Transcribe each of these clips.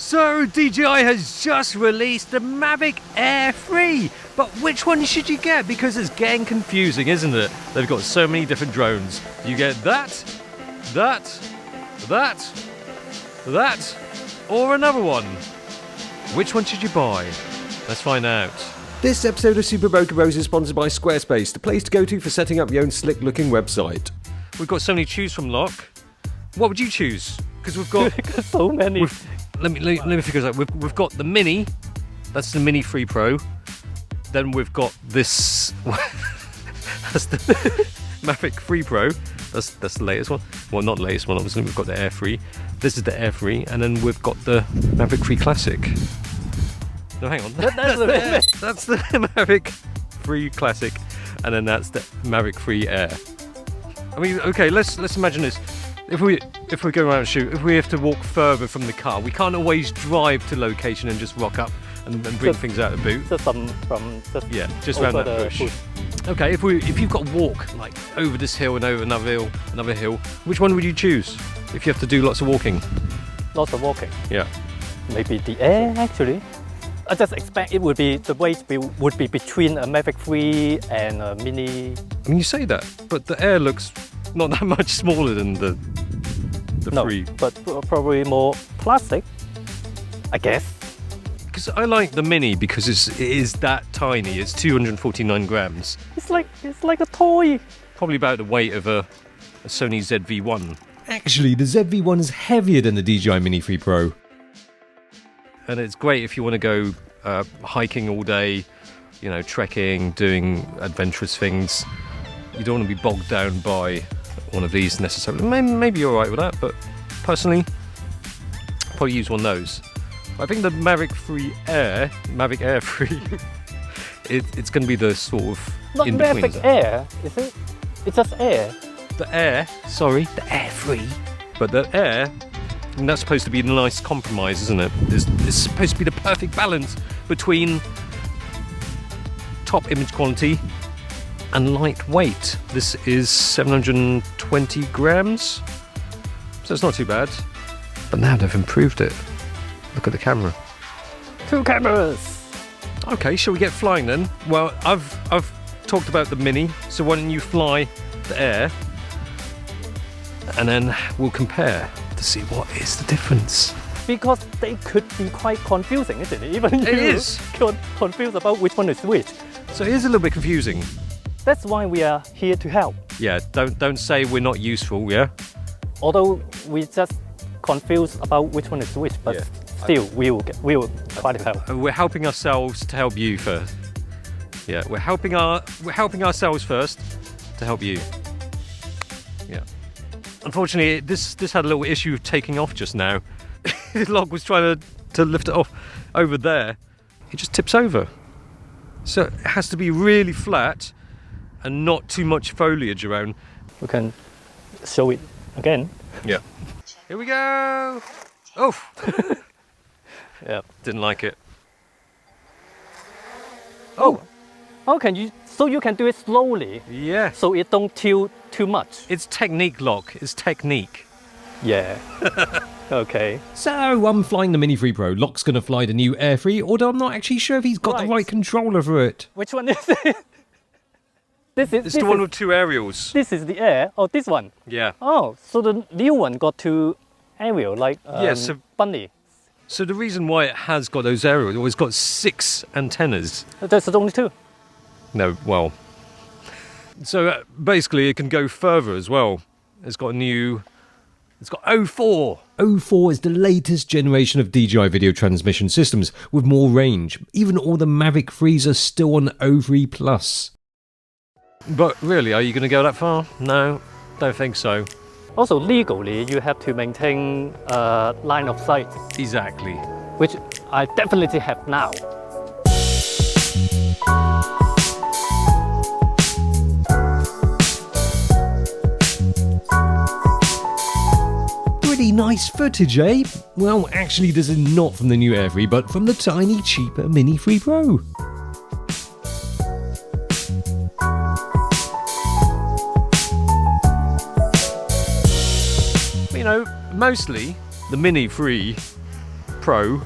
So DJI has just released the Mavic Air 3, but which one should you get? Because it's getting confusing, isn't it? They've got so many different drones. You get that, or another one. Which one should you buy? Let's find out. This episode of Super Broker Bros is sponsored by Squarespace, the place to go to for setting up your own slick-looking website. We've got so many to choose from, Locke. What would you choose? Because we've got so many. Let me figure this out. We've got the Mini. That's the Mini 3 Pro. Then we've got this. That's the Mavic 3 Pro. That's the latest one. Well, not the latest one, obviously. We've got the Air 3. This is the Air 3, and then we've got the Mavic 3 Classic. No, hang on. That's the Mavic 3 Classic, and then that's the Mavic 3 Air. I mean, okay, let's imagine this. If we go around and shoot, if we have to walk further from the car, we can't always drive to location and just rock up and bring things out of the boot. Just around that bush. Okay, if you've got to walk like over this hill and over another hill, which one would you choose if you have to do lots of walking? Lots of walking. Yeah. Maybe the Air actually. I just expect it would be the weight would be between a Mavic 3 and a Mini. I mean, you say that, but the Air looks not that much smaller than the 3. But probably more plastic, I guess. Because I like the Mini because it is that tiny. It's 249 grams. It's like a toy. Probably about the weight of a Sony ZV-1. Actually, the ZV-1 is heavier than the DJI Mini 3 Pro. And it's great if you want to go hiking all day, trekking, doing adventurous things. You don't want to be bogged down by one of these necessarily. Maybe you're alright with that, but personally, I'll probably use one of those. I think the Mavic Air 3, it's going to be the sort of not in between. Mavic Air, is it? It's just Air. The Air 3. But the Air, and that's supposed to be a nice compromise, isn't it? It's supposed to be the perfect balance between top image quality and lightweight. This is 720 grams, so it's not too bad. But now they've improved it. Look at the camera. 2 cameras. Okay, shall we get flying then? Well, I've talked about the Mini, so why don't you fly the Air, and then we'll compare to see what is the difference. Because they could be quite confusing, isn't it? Even it you is confused about which one is which. So it is a little bit confusing. That's why we are here to help. Yeah, don't say we're not useful, yeah? Although we just confused about which one is which, but still we will try to help. We're helping ourselves to help you first. Yeah, we're helping ourselves first to help you. Yeah. Unfortunately, this had a little issue of taking off just now. The log was trying to lift it off over there. It just tips over. So it has to be really flat and not too much foliage around. We can show it again. Yeah. Here we go. Oh. Yeah. Didn't like it. Oh, can you? So you can do it slowly. Yeah. So it don't tilt too much. It's technique, Locke. It's technique. Yeah. Okay. So I'm flying the Mini 3 Pro. Locke's going to fly the new Air 3, although I'm not actually sure if he's got the right controller for it. Which one is it? This the one with 2 aerials. This is the Air. Oh, this one. Yeah. Oh, so the new one got 2 aerial, like bunny. So the reason why it has got those aerials, it's got 6 antennas. There's only 2. No, well. So basically it can go further as well. It's got O4. O4 is the latest generation of DJI video transmission systems with more range. Even all the Mavic 3s are still on O3 Plus. But really, are you going to go that far? No, don't think so. Also, legally, you have to maintain line of sight. Exactly. Which I definitely have now. Pretty nice footage, eh? Well, actually, this is not from the new Air 3, but from the tiny, cheaper Mini 3 Pro. Mostly the Mini 3 Pro,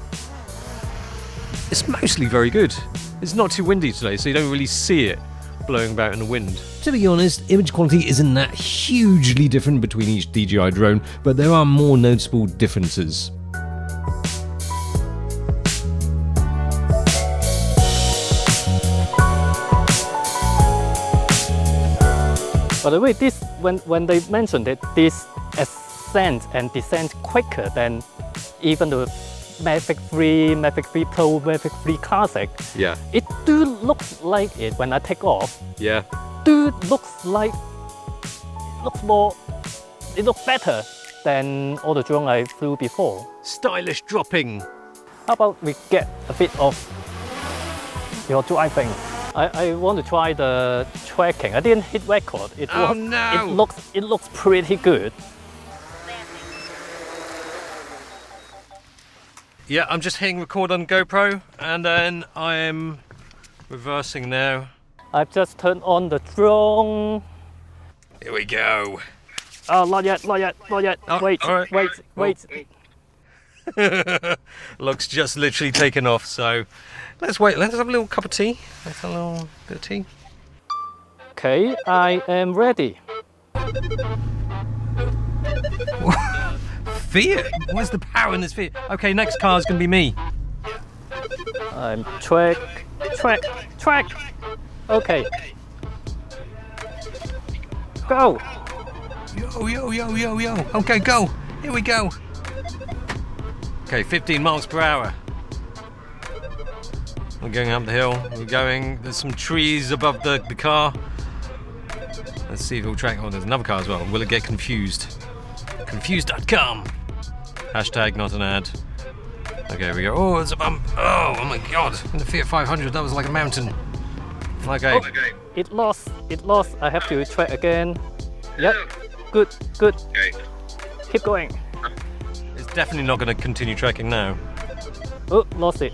it's mostly very good. It's not too windy today, so you don't really see it blowing about in the wind. To be honest, image quality isn't that hugely different between each DJI drone, but there are more noticeable differences. By the way, this when they mentioned it, this ascent and descent quicker than even the Mavic 3, Mavic 3 Pro, Mavic 3 Classic. Yeah. It do looks like it when I take off. Yeah. It looks better than all the drone I flew before. Stylish dropping. How about we get a bit of your driving? I want to try the tracking. I didn't hit record. It looks pretty good. Yeah, I'm just hitting record on GoPro and then I'm reversing now. I've just turned on the drone. Here we go. Oh, not yet. Oh, Wait. all right. Looks just literally taken off, so let's wait. Let's have a little cup of tea. Let's have a little bit of tea. Okay, I am ready. Fiat? Where's the power in this Fiat? Okay, next car is going to be me. I'm track. Okay. Go. Yo. Okay, go. Here we go. Okay, 15 miles per hour. We're going up the hill. There's some trees above the car. Let's see if it'll track. Oh, there's another car as well. Will it get confused? Confused.com. Hashtag not an ad. Okay, here we go. Oh, there's a bump. Oh my god. In the Fiat 500, that was like a mountain. Okay. Oh, it lost. I have to track again. Yep. Good. Okay. Keep going. It's definitely not going to continue tracking now. Oh, lost it.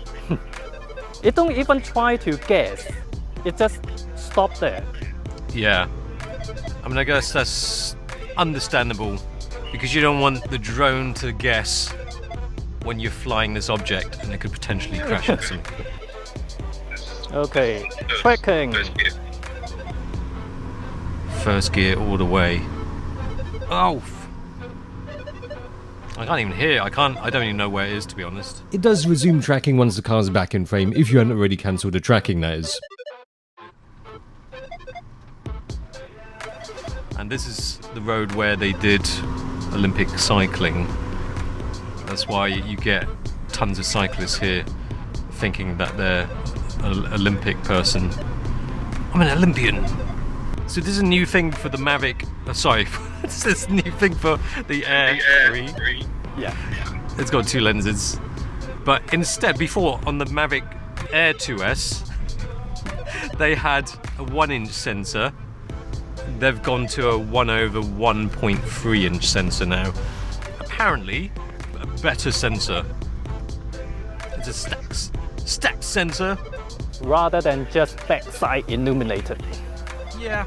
It don't even try to guess. It just stopped there. Yeah. I mean, I guess that's understandable because you don't want the drone to guess when you're flying this object and it could potentially crash into something. Okay, tracking. First gear all the way. Oh! I can't even hear. I don't even know where it is, to be honest. It does resume tracking once the car's back in frame, if you hadn't already cancelled the tracking, that is. And this is the road where they did Olympic cycling. That's why you get tons of cyclists here thinking that they're an Olympic person. I'm an Olympian. So this is a new thing for the Mavic. This is a new thing for the Air 3. Yeah. It's got two lenses. But instead, before on the Mavic Air 2S, they had a 1-inch sensor. They've gone to a 1/1.3 inch sensor now. Apparently, a better sensor. It's a stacked sensor. Rather than just backside illuminated. Yeah.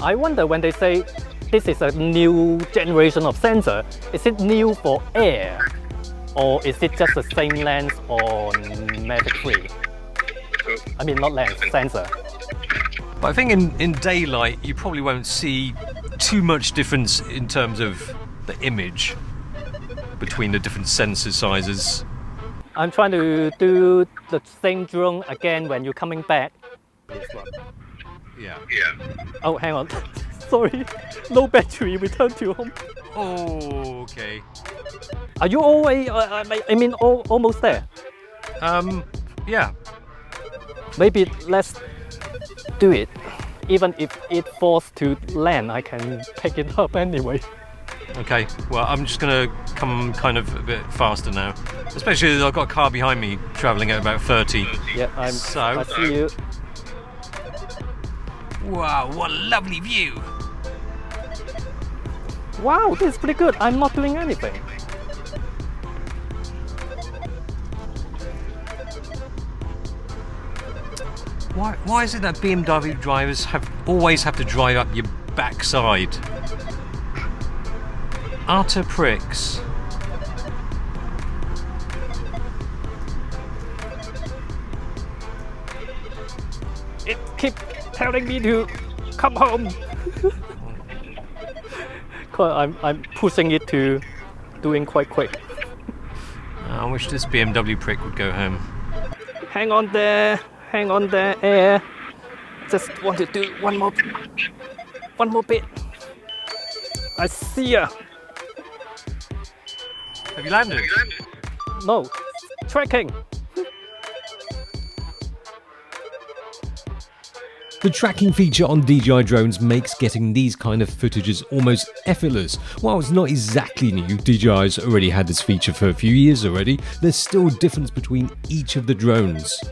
I wonder when they say this is a new generation of sensor, is it new for air? Or is it just the same lens on Mavic 3? I mean, not lens, sensor. But I think in daylight, you probably won't see too much difference in terms of the image between the different sensor sizes. I'm trying to do the same drone again when you're coming back. Yeah. Oh, hang on. Sorry. No battery. Return to home. Oh, okay. Are you always, almost there? Yeah. Maybe let's do it. Even if it falls to land, I can pick it up anyway. Okay, well, I'm just going to come kind of a bit faster now. Especially as I've got a car behind me travelling at about 30. Yeah, I see you. Wow, what a lovely view. Wow, this is pretty good. I'm not doing anything. Why is it that BMW drivers always have to drive up your backside? Utter pricks. It keeps telling me to come home. 'Cause I'm pushing it to doing quite quick. I wish this BMW prick would go home. Hang on there, Air. Just want to do one more bit. I see ya. Have you landed? No, tracking. The tracking feature on DJI drones makes getting these kind of footages almost effortless. While it's not exactly new, DJI's already had this feature for a few years already, there's still a difference between each of the drones.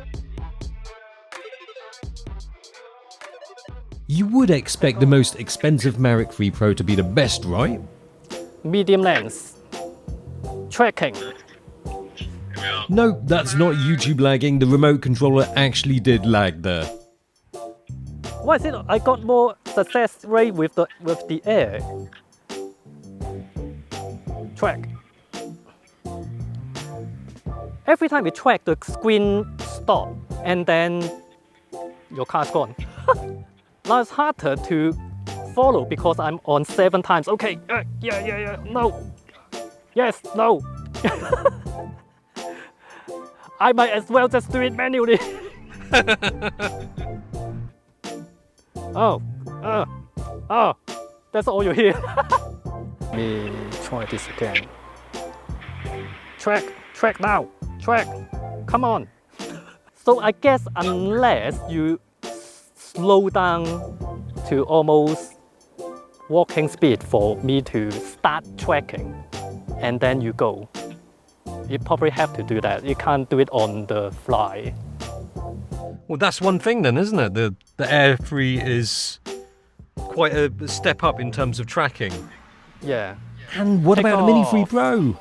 You would expect the most expensive Mavic 3 Pro to be the best, right? Medium lens. Tracking. No, that's not YouTube lagging, the remote controller actually did lag there. Why is it I got more success rate with the Air? Track. Every time you track, the screen stop and then your car's gone. Now it's harder to follow because I'm on 7 times. Okay, yeah, no, yes, no. I might as well just do it manually. Oh, that's all you hear. Let me try this again. Track now, track, come on. So I guess unless you slow down to almost walking speed for me to start tracking, and then you go. You probably have to do that. You can't do it on the fly. Well, that's one thing then, isn't it? The Air 3 is quite a step up in terms of tracking. Yeah. And what Take about the Mini 3 off. Pro?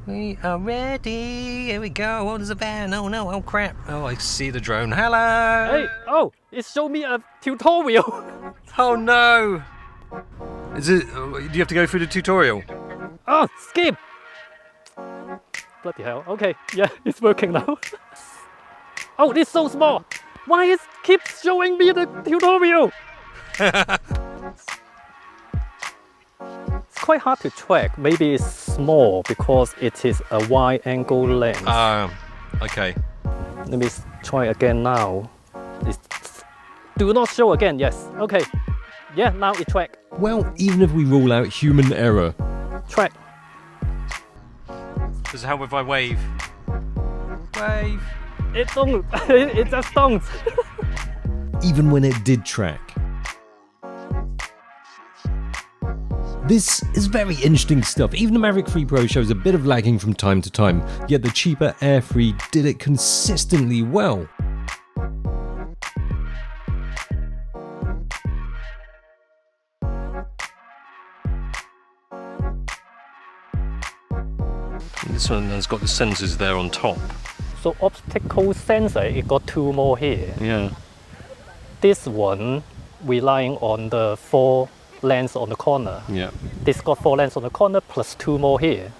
We are ready. Here we go. Oh, there's a van. Oh no. Oh crap. Oh, I see the drone. Hello. Hey, oh, it showed me a tutorial. Oh no. Is it? Do you have to go through the tutorial? Oh, skip. Bloody hell. Okay, yeah, it's working now. Oh, it's so small. Why it keeps showing me the tutorial? It's quite hard to track. Maybe it's small because it is a wide angle lens. Okay. Let me try again now. Do not show again, yes. Okay. Yeah, now it track. Well, even if we rule out human error, Track. Does it help if I wave? Wave. It don't. It just don't. even when it did track. This is very interesting stuff. Even the Mavic 3 Pro shows a bit of lagging from time to time, yet the cheaper Air 3 did it consistently well. This one has got the sensors there on top. So optical sensor, it got two more here. Yeah. This one relying on the 4 lens on the corner. Yeah. This got 4 lens on the corner plus 2 more here.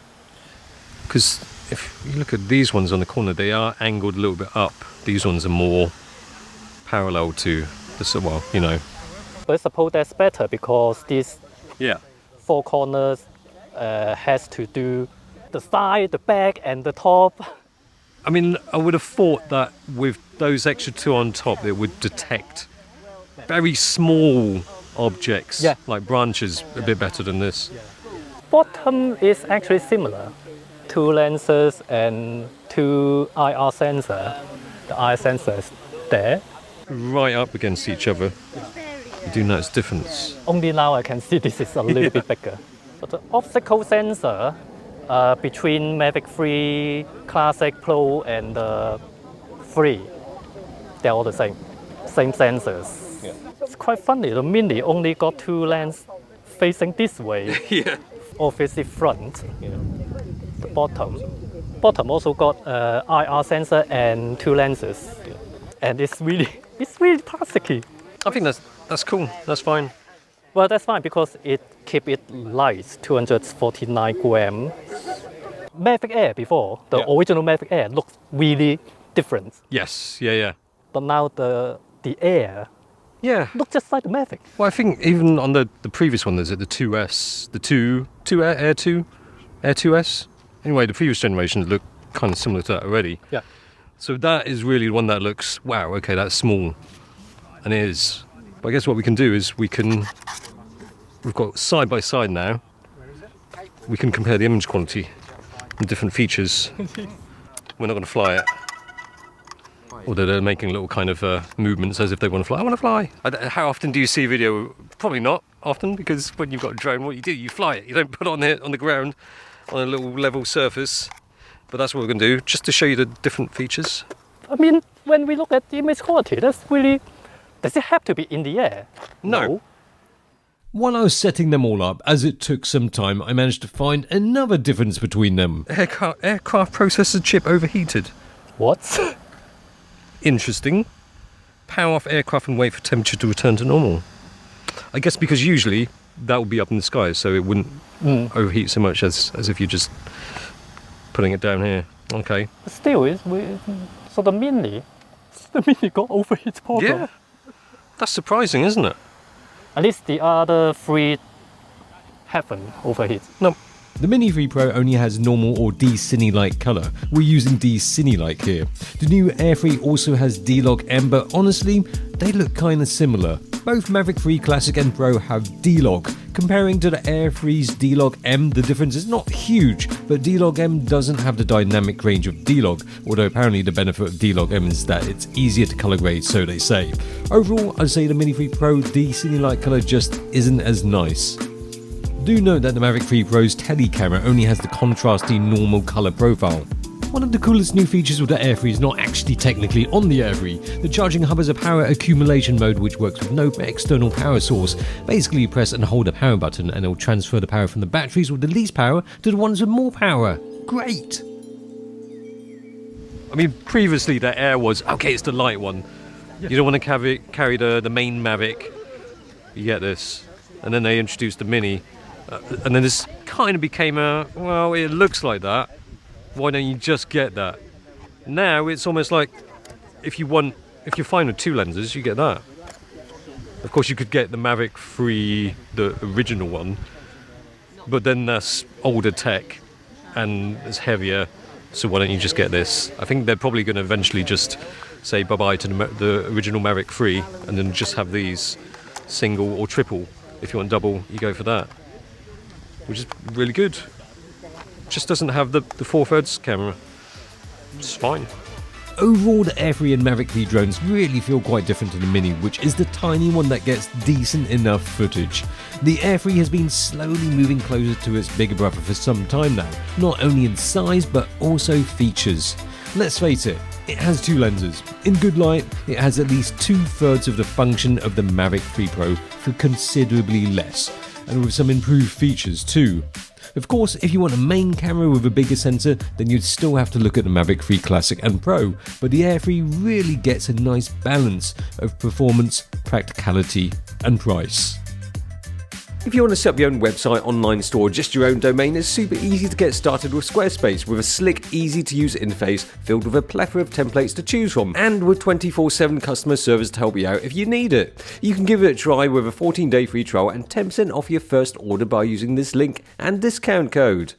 Because if you look at these ones on the corner, they are angled a little bit up. These ones are more parallel to the, well, you know. But I suppose that's better because these Yeah. 4 corners has to do the side, the back and the top. I mean, I would have thought that with those extra 2 on top, it would detect very small objects, Yeah. like branches, a bit better than this. Bottom is actually similar. 2 lenses and 2 IR sensor. The IR sensor is there. Right up against each other. You do notice difference. Only now I can see this is a little bit bigger. But the optical sensor between Mavic 3, Classic Pro and the 3, they're all the same sensors. Yeah. It's quite funny, the Mini only got 2 lenses facing this way, Yeah. or facing front. The bottom also got IR sensor and 2 lenses. And it's really plasticky. I think that's cool. That's fine. Well, that's fine because it keep it light, 249 grams. Mavic Air before, the Yeah. original Mavic Air looks really different. Yes. Yeah. Yeah. but now the Air Yeah. looks just like the Mavic. Well, I think even on the previous one, there's the 2S, the 2 Air 2, Air 2S. Anyway, the previous generations look kind of similar to that already. Yeah. So that is really the one that looks, wow, okay, that's small. And it is. But I guess what we can do is we've got side by side now. We can compare the image quality and different features. We're not going to fly it. Although they're making little kind of movements as if they want to fly. I want to fly. How often do you see a video? Probably not often, because when you've got a drone, what you do, you fly it. You don't put it on the ground on a little level surface. But that's what we're going to do, just to show you the different features. I mean, when we look at the image quality, that's really... Does it have to be in the air? No. While I was setting them all up, as it took some time, I managed to find another difference between them. Aircraft processor chip overheated. What? Interesting. Power off aircraft and wait for temperature to return to normal. I guess because usually that would be up in the sky, so it wouldn't overheat so much as if you're just putting it down here. Okay. Still, so the Mini got overheat problem. Yeah. That's surprising, isn't it? At least the other three haven't overheat. No. The Mini 3 Pro only has normal or D-Cine-like colour. We're using D-Cine-like here. The new Air 3 also has D-Log M, but honestly, they look kinda similar. Both Mavic 3 Classic and Pro have D-Log. Comparing to the Air 3's D-Log M, the difference is not huge, but D-Log M doesn't have the dynamic range of D-Log, although apparently the benefit of D-Log M is that it's easier to colour grade, so they say. Overall, I'd say the Mini 3 Pro D-Cine-like colour just isn't as nice. Do note that the Mavic 3 Pro's tele camera only has the contrasty normal colour profile. One of the coolest new features with the Air 3 is not actually technically on the Air 3. The charging hub has a power accumulation mode which works with no external power source. Basically you press and hold the power button and it will transfer the power from the batteries with the least power to the ones with more power. Great! I mean, previously the Air was, okay, it's the light one. You don't want to carry the main Mavic. You get this. And then they introduced the Mini. And then this kind of became well, it looks like that. Why don't you just get that? Now it's almost like if you're fine with two lenses, you get that. Of course, you could get the Mavic 3, the original one, but then that's older tech and it's heavier. So why don't you just get this? I think they're probably going to eventually just say bye-bye to the original Mavic 3 and then just have these single or triple. If you want double, you go for that. Which is really good. Just doesn't have the 4/3 camera. It's fine. Overall, the Air 3 and Mavic 3 drones really feel quite different to the Mini, which is the tiny one that gets decent enough footage. The Air 3 has been slowly moving closer to its bigger brother for some time now, not only in size but also features. Let's face it, it has two lenses. In good light, it has at least 2/3 of the function of the Mavic 3 Pro for considerably less, and with some improved features too. Of course, if you want a main camera with a bigger sensor, then you'd still have to look at the Mavic 3 Classic and Pro, but the Air 3 really gets a nice balance of performance, practicality and price. If you want to set up your own website, online store, or just your own domain, it's super easy to get started with Squarespace with a slick, easy to use interface filled with a plethora of templates to choose from and with 24/7 customer service to help you out if you need it. You can give it a try with a 14-day free trial and 10% off your first order by using this link and discount code.